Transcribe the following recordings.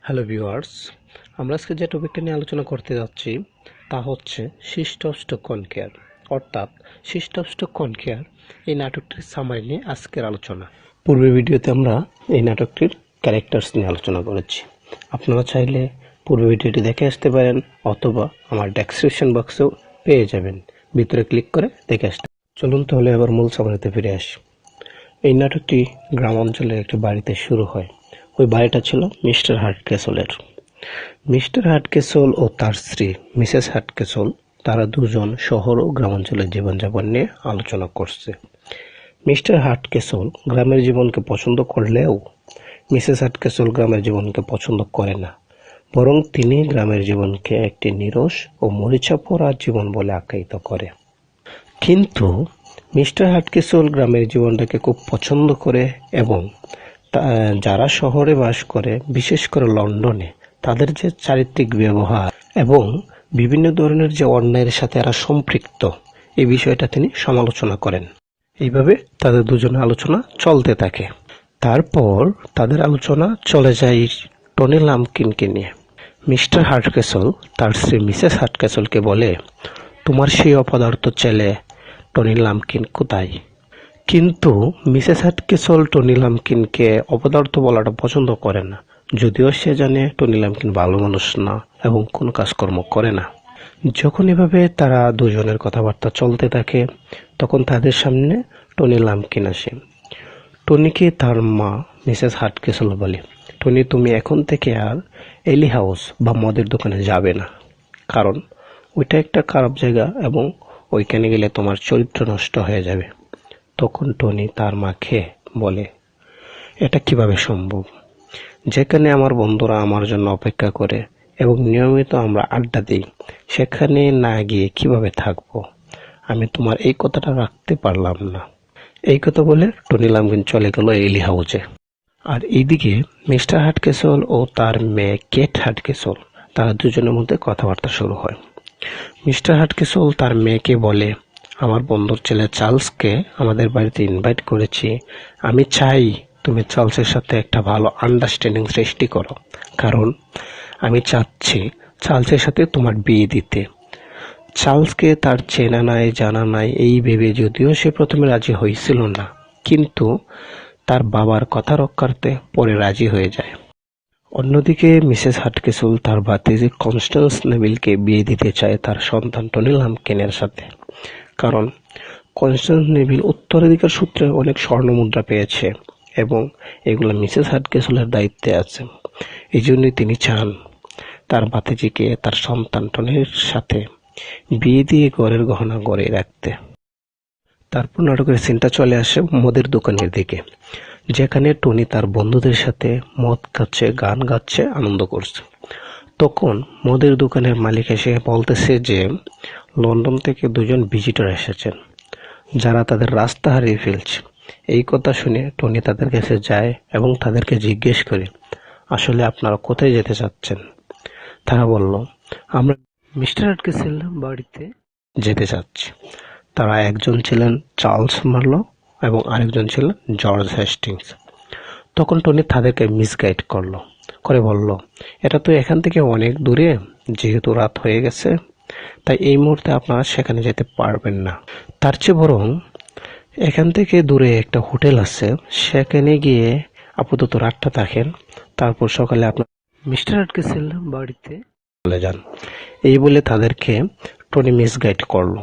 Hello viewers, আমরা আজকে যে টপিকটা নিয়ে আলোচনা করতে যাচ্ছি তা হচ্ছে স্টুপস টু কনকেয়ার, অর্থাৎ স্টুপস টু কনকেয়ার এই নাটকটির সামারি নিয়ে আজকের আলোচনা। পূর্বের ভিডিওতে আমরা এই নাটকটির ক্যারেক্টার্স নিয়ে আলোচনা করেছি। আপনারা চাইলে পূর্বের ভিডিওটি দেখে আসতে পারেন অথবা আমার ডেসক্রিপশন বক্সেও পেয়ে যাবেন, ভিতরে ক্লিক করে দেখে আসতে। চলুন তাহলে এবার মূল সামারিতে ফিরে আসি। এই নাটকটি গ্রাম অঞ্চলের একটি বাড়িতে শুরু হয়। ওই বাড়িটা ছিল মিস্টার হার্টকেসলের। মিস্টার হার্টকেসল ও তার স্ত্রী মিসেস হার্টকেসল, তারা দুজন শহর ও গ্রামাঞ্চলের জীবনযাপন নিয়ে আলোচনা করছে। মিস্টার হার্টকেসল গ্রামের জীবনকে পছন্দ করলেও মিসেস হার্টকেসল গ্রামের জীবনকে পছন্দ করে না, বরং তিনি গ্রামের জীবনকে একটি নিরস ও মরিচা পোড়া জীবন বলে আখ্যায়িত করে। কিন্তু মিস্টার হার্টকেসল গ্রামের জীবনটাকে খুব পছন্দ করে এবং যারা শহরে বাস করে, বিশেষ করে লন্ডনে, তাদের যে চারিত্রিক ব্যবহার এবং বিভিন্ন ধরনের যে অন্যায়ের সাথে এরা সম্পৃক্ত, এই বিষয়টা তিনি সমালোচনা করেন। এইভাবে তাদের দুজনের আলোচনা চলতে থাকে। তারপর তাদের আলোচনা চলে যায় টনি লাম্পকিনকে নিয়ে। মিস্টার হার্টকেসল তার স্ত্রী মিসেস হার্টকেসলকে বলে, তোমার সেই অপদার্থ ছেলে টনি লাম্পকিন কোথায়? কিন্তু মিসেস হার্টকেসল টনি লাম্পকিনকে অপদার্থ বলাটা পছন্দ করে না, যদিও সে জানে টনি লাম্পকিন ভালো মানুষ না এবং কোনো কাজকর্ম করে না। যখন এভাবে তারা দুজনের কথাবার্তা চলতে থাকে, তখন তাদের সামনে টনি লাম্পকিন আসে। টনিকে তার মা মিসেস হার্টকেসল বলে, টনি, তুমি এখন থেকে আর এলি হাউস বা মদের দোকানে যাবে না, কারণ ওইটা একটা খারাপ জায়গা এবং ওইখানে গেলে তোমার চরিত্র নষ্ট হয়ে যাবে। তখন টনি তার মাকে বলে, এটা কিভাবে সম্ভব? যেখানে আমার বন্ধুরা আমার জন্য অপেক্ষা করে এবং নিয়মিত আমরা আড্ডা দিই, সেখানে না গিয়ে কিভাবে থাকবো? আমি তোমার এই কথাটা রাখতে পারলাম না। এই কথা বলে টনি লাম্পকিন চলে গেল এলি হাউসে। আর এইদিকে মিস্টার হার্টকেসল ও তার মেয়ে কেট হার্টকেসল, তারা দুজনের মধ্যে কথাবার্তা শুরু হয়। মিস্টার হার্টকেসল তার মেয়েকে বলে, আমার বন্ধুর ছেলে চার্লসকে আমাদের বাড়িতে ইনভাইট করেছি। আমি চাই তুমি চার্লসের সাথে একটা ভালো আন্ডারস্ট্যান্ডিং সৃষ্টি করো, কারণ আমি চাচ্ছি চার্লসের সাথে তোমার বিয়ে দিতে। চার্লসকে তার চেনা নাই জানা নাই এই ভেবে যদিও সে প্রথমে রাজি হয়েছিল না, কিন্তু তার বাবার কথা রক্ষার্থে পরে রাজি হয়ে যায়। অন্যদিকে মিসেস হার্টকেসল তার ভাতিজি কনস্ট্যান্স নেভিলকে বিয়ে দিতে চায় তার সন্তান টনি লাম্পকিনের সাথে, কারণ কনস্ট্যান্স নেভিল উত্তরাধিকার সূত্রে অনেক স্বর্ণমুদ্রা পেয়েছে এবং এগুলো মিসেস হার্টকেসলের দায়িত্বে আছে। এই জন্যই তিনি চান তার ভাতিজিকে তার সন্তান টনির সাথে বিয়ে দিয়ে ঘরের গহনা গড়ে রাখতে। তারপর নাটকের সিনটা চলে আসে মদের দোকানের দিকে, যেখানে টনি তার বন্ধুদের সাথে মদ খাচ্ছে, গান গাচ্ছে, আনন্দ করছে। তখন মদের দোকানের মালিক এসে বলতেছে যে লন্ডন থেকে দুজন ভিজিটর এসেছেন, যারা তাদের রাস্তা হারিয়ে ফেলছে। এই কথা শুনে টনি তাদের কাছে যায় এবং তাদেরকে জিজ্ঞেস করে, আসলে আপনারা কোথায় যেতে চাচ্ছেন? তারা বলল, আমরা মিস্টার হার্টকেসল বাড়িতে যেতে চাচ্ছি। তারা একজন ছিলেন চার্লস মার্লো এবং আরেকজন ছিলেন জর্জ হেস্টিংস। তখন টনি তাদেরকে মিসগাইড করে বলল, এটা তো এখান থেকে অনেক দূরে, যেহেতু রাত হয়ে গেছে, তাই এই মুহূর্তে আপনারা সেখানে যেতে পারবেন না। তার চেয়ে বরং এখান থেকে দূরে একটা হোটেল আছে, সেখানে গিয়ে আপাতত রাতটা থাকেন, তারপর সকালে আপনার মিস্টার হার্টকেসল বাড়িতে চলে যান। এই বলে তাদেরকে টনি মিসগাইড করলো।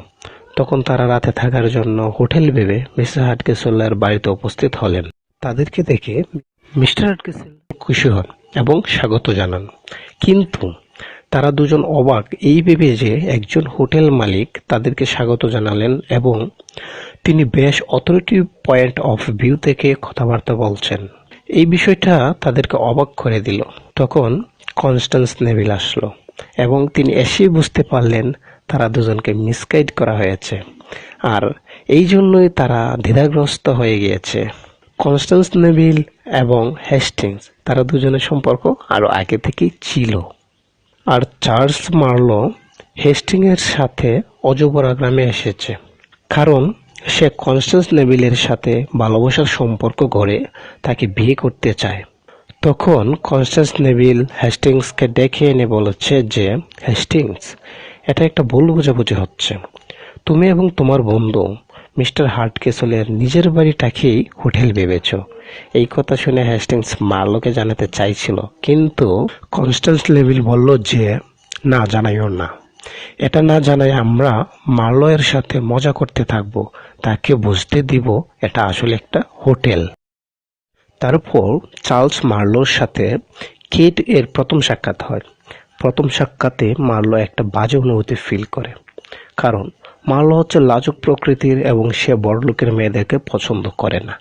তখন তারা রাতে থাকার জন্য হোটেল ভেবে মিস্টার হার্টকেসলের বাড়িতে উপস্থিত হলেন। তাদেরকে দেখে মিস্টার হার্টকেসল খুশি হন এবং স্বাগত জানান, কিন্তু তারা দুজন অবাক এই ভেবে যে একজন হোটেল মালিক তাদেরকে স্বাগত জানালেন এবং তিনি বেশ অথরিটিভ পয়েন্ট অফ ভিউ থেকে কথাবার্তা বলছেন। এই বিষয়টা তাদেরকে অবাক করে দিল। তখন কনস্ট্যান্স নেভিল আসলো এবং তিনি এসেই বুঝতে পারলেন তারা দুজনকে মিসগাইড করা হয়েছে, আর এই জন্যই তারা দ্বিধাগ্রস্ত হয়ে গিয়েছে। কনস্ট্যান্স নেভিল এবং হেস্টিংস, তারা দুজনের সম্পর্ক আরো আগে থেকেই ছিল। আর চার্লস মার্লো হেস্টিংসের সাথে অজপরা গ্রামে এসেছে, কারণ সে কনস্ট্যান্স নেভিলের সাথে ভালোবাসার সম্পর্ক গড়ে তাকে বিয়ে করতে চায়। তখন কনস্ট্যান্স নেভিল হেস্টিংসকে ডেকে এনে বলেছে যে, হেস্টিংস, এটা একটা ভুল বোঝাবুঝি হচ্ছে। তুমি এবং তোমার বন্ধু মিস্টার হার্টকেসলের নিজের বাড়িটাকেই হোটেল ভেবেছ। এই কথা শুনে হেস্টিংস মার্লোকে জানাতে চাইছিল, কিন্তু কনস্ট্যান্স নেভিল বলল যে, না, জানাইও না। এটা না জানাই আমরা মার্লো এর সাথে মজা করতে থাকবো, তাকে বুঝতে দিব এটা আসলে একটা হোটেল। তারপর চার্লস মার্লোর সাথে কেট এর প্রথম সাক্ষাৎ হয়। প্রথম সাক্ষাতে মার্লো একটা বাজে অনুভূতি ফিল করে, কারণ মার্লো হচ্ছে লাজুক প্রকৃতির এবং সে বড়লোকের মেয়েদেরকে পছন্দ করে না।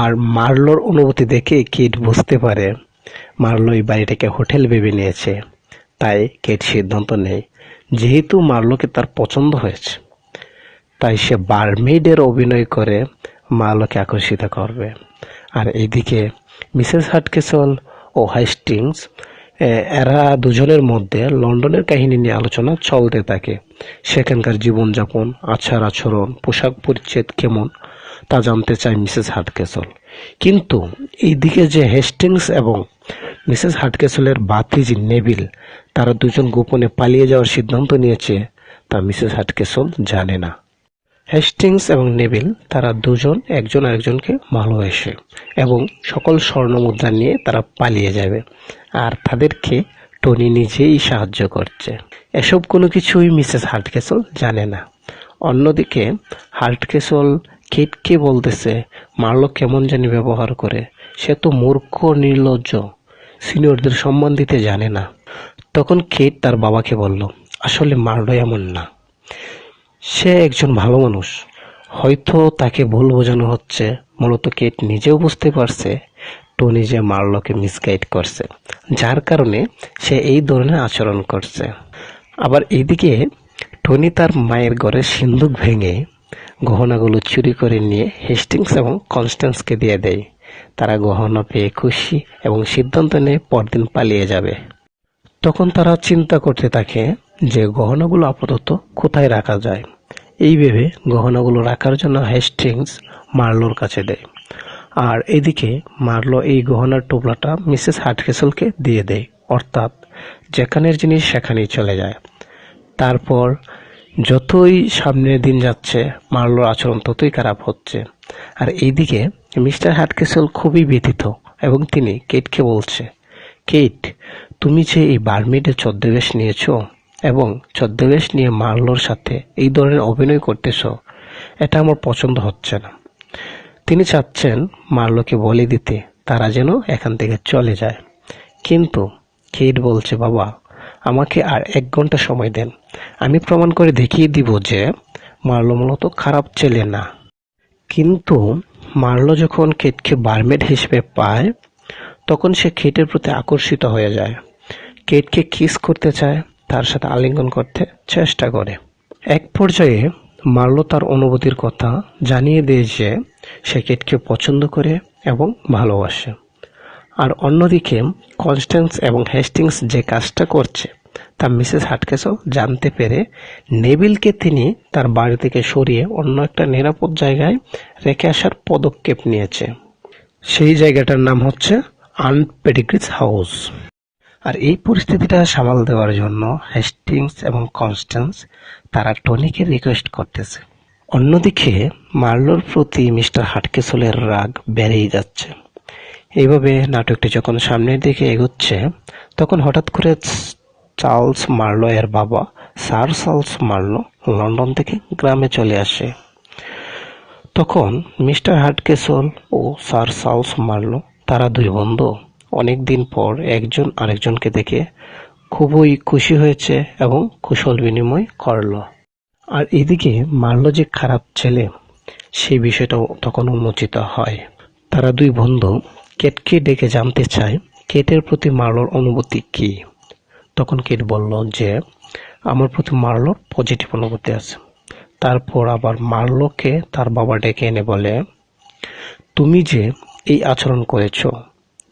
আর মার্লোর অনুভূতি দেখে কেট বুঝতে পারে মার্লো এই বাড়িটাকে হোটেল ভেবে নিয়েছে। তাই কেট সিদ্ধান্ত নেয়, যেহেতু মার্লোকে তার পছন্দ হয়েছে, তাই সে বারমেইডের অভিনয় করে মার্লোকে আকর্ষিত করবে। আর এইদিকে মিসেস হার্টকেসল ও হেস্টিংস, এরা দুজনের মধ্যে লন্ডনের কাহিনী নিয়ে আলোচনা চলতে থাকে। সেখানকার জীবনযাপন, আচার আচরণ, পোশাক পরিচ্ছদ কেমন তা জানতে চায় মিসেস হার্টকেসল। কিন্তু এইদিকে যে হেস্টিংস এবং মিসেস হার্টকেসলের ভাতিজি নেভিল, তারা দুজন গোপনে পালিয়ে যাওয়ার সিদ্ধান্ত নিয়েছে, তা মিসেস হার্টকেসল জানে না। হেস্টিংস এবং নেভিল তারা দুজন একজন আরেকজনকে ভালোবাসে এবং সকল স্বর্ণমুদ্রা নিয়ে তারা পালিয়ে যাবে, আর তাদেরকে টনি নিজেই সাহায্য করছে। এসব কোনো কিছুই মিসেস হার্টকেসল জানে না। অন্যদিকে হার্টকেসল কেটকে বলতেছে মার্লো কেমন জানি ব্যবহার করে, সে তো মূর্খ, নির্লজ্জ, সিনিয়রদের সম্মান দিতে জানে না। তখন কেট তার বাবাকে বলল, আসলে মার্লো এমন না, সে একজন ভালো মানুষ। হয়তো তাকে ভুল বোঝানো হচ্ছে। মূলত কেট নিজেও বুঝতে পারছে টনি যে মার্লোকে মিসগাইড করছে, যার কারণে সে এই ধরনের আচরণ করছে। আবার এইদিকে টনি তার মায়ের ঘরের সিন্দুক ভেঙে গহনাগুলো চুরি করে নিয়ে হেস্টিংস এবং কনস্ট্যান্সকে দিয়ে দেয়। তারা গহনা পেয়ে খুশি এবং সিদ্ধান্ত নেয় পরদিন পালিয়ে যাবে। তখন তারা চিন্তা করতে থাকে যে গহনাগুলো আপাতত কোথায় রাখা যায়। এই ভেবে গহনাগুলো রাখার জন্য হেস্টিংস মার্লোর কাছে দেয়, আর এদিকে মার্লো এই গহনার টোপলাটা মিসেস হার্টকেসলকে দিয়ে দেয়, অর্থাৎ যেখানের জিনিস সেখানেই চলে যায়। তারপর যতই সামনের দিন যাচ্ছে মার্লোর আচরণ ততই খারাপ হচ্ছে। আর এইদিকে মিস্টার হার্টকেসল খুবই ব্যথিত এবং তিনি কেটকে বলছে, কেট, তুমি যে এই বারমেইডের ছদ্মবেশ নিয়েছ এবং ছদ্মবেশ নিয়ে মার্লোর সাথে এই ধরনের অভিনয় করতেছ, এটা আমার পছন্দ হচ্ছে না। তিনি চাচ্ছেন মার্লোকে বলে দিতে তারা যেন এখান থেকে চলে যায়। কিন্তু কেট বলছে, বাবা, আমাকে আর 1 ঘন্টা সময় দেন, আমি প্রমাণ করে দেখিয়ে দিব যে মার্লো মূলত খারাপ ছেলে না। কিন্তু মার্লো যখন কেটকে বারমেড হিসেবে পায়, তখন সে কেটের প্রতি আকর্ষিত হয়ে যায়। কেটকে কিস করতে চায়, তার সাথে আলিঙ্গন করতে চেষ্টা করে। এক পর্যায়ে মার্লো তার অনুভূতির কথা জানিয়ে দেয় যে সে কেটকে পছন্দ করে এবং ভালোবাসে। আর অন্যদিকে কনস্ট্যান্স এবং হেস্টিংস যে কাজটা করছে তা মিসেস হার্টকেসল জানতে পেরে নেভিলকে তিনি তার বাড়ি থেকে সরিয়ে অন্য একটা নিরাপদ জায়গায় রেখে আসার পদক্ষেপ নিয়েছে। সেই জায়গাটার নাম হচ্ছে আন্ট পেটিগ্রিস হাউস। আর এই পরিস্থিতিটা সামাল দেওয়ার জন্য হেস্টিংস এবং কনস্ট্যান্স তারা টনিকে রিকোয়েস্ট করতেছে। অন্যদিকে মার্লোর প্রতি মিস্টার হার্টকেসলের রাগ বেড়েই যাচ্ছে। এইভাবে নাটকটি যখন সামনের দিকে এগোচ্ছে, তখন হঠাৎ করে চার্লস মার্লো এর বাবা স্যার চার্লস মার্লো লন্ডন থেকে গ্রামে চলে আসে। তখন মিস্টার হার্টকেসল ও স্যার চার্লস মার্লো, তারা দুই বন্ধু অনেকদিন পর একজন আরেকজনকে দেখে খুবই খুশি হয়েছে এবং কুশল বিনিময় করল। আর এদিকে মার্লো যে খারাপ ছেলে, সেই বিষয়টাও তখন উন্মোচিত হয়। তারা দুই বন্ধু কেটকে ডেকে জানতে চায় কেটের প্রতি মার্লোর অনুভূতি কি। তখন কেট বলল যে আমার প্রতি মার্লোর পজিটিভ অনুভূতি আছে। তারপর আবার মার্লোকে তার বাবা ডেকে এনে বলে, তুমি যে এই আচরণ করেছো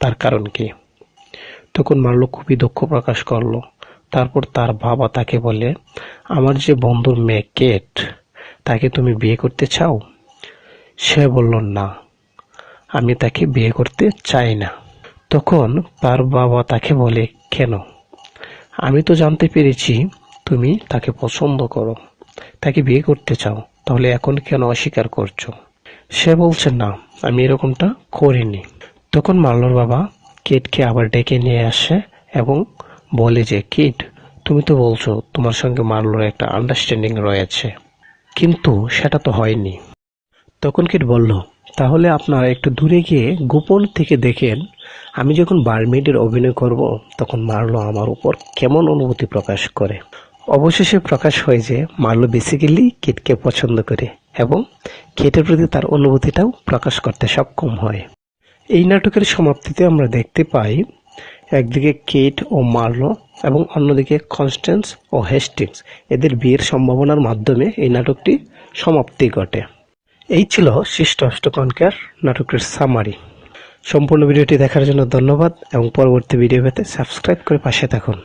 তার কারণ কি? তখন মার্লো খুবই দুঃখ প্রকাশ করলো। তারপর তার বাবা তাকে বলে, আমার যে বন্ধুর মেয়ে কেট, তাকে তুমি বিয়ে করতে চাও? সে বলল, না, আমি তাকে বিয়ে করতে চাই না। তখন তার বাবা তাকে বলে, কেন? আমি তো জানতে পেরেছি তুমি তাকে পছন্দ করো, তাকে বিয়ে করতে চাও, তাহলে এখন কেন অস্বীকার করছো? সে বলছে, না, আমি এরকমটা করিনি। তখন মার্লোর বাবা কিটকে আবার ডেকে নিয়ে আসে এবং বলে যে, কিট, তুমি তো বলছো তোমার সঙ্গে মার্লোর একটা আন্ডারস্ট্যান্ডিং রয়েছে, কিন্তু সেটা তো হয়নি। তখন কিট বলল, তাহলে আপনারা একটু দূরে গিয়ে গোপন থেকে দেখেন, আমি যখন বারমেইডের অভিনয় করব তখন মার্লো আমার উপর কেমন অনুভূতি প্রকাশ করে। অবশেষে প্রকাশ হয় যে মার্লো বেসিক্যালি কিটকে পছন্দ করে এবং কিটের প্রতি তার অনুভূতিটাও প্রকাশ করতে সক্ষম হয়। এই নাটকের সমাপ্তিতে আমরা দেখতে পাই একদিকে কিট ও মার্লো এবং অন্যদিকে কনস্ট্যান্স ও হেস্টিংস এদের বিয়ের সম্ভাবনার মাধ্যমে এই নাটকটি সমাপ্তি ঘটে। এই ছিল স্টুপস টু কনক্যার নাটকটির সামারি। সম্পূর্ণ ভিডিওটি দেখার জন্য ধন্যবাদ এবং পরবর্তী ভিডিও পেতে সাবস্ক্রাইব করে পাশে থাকুন।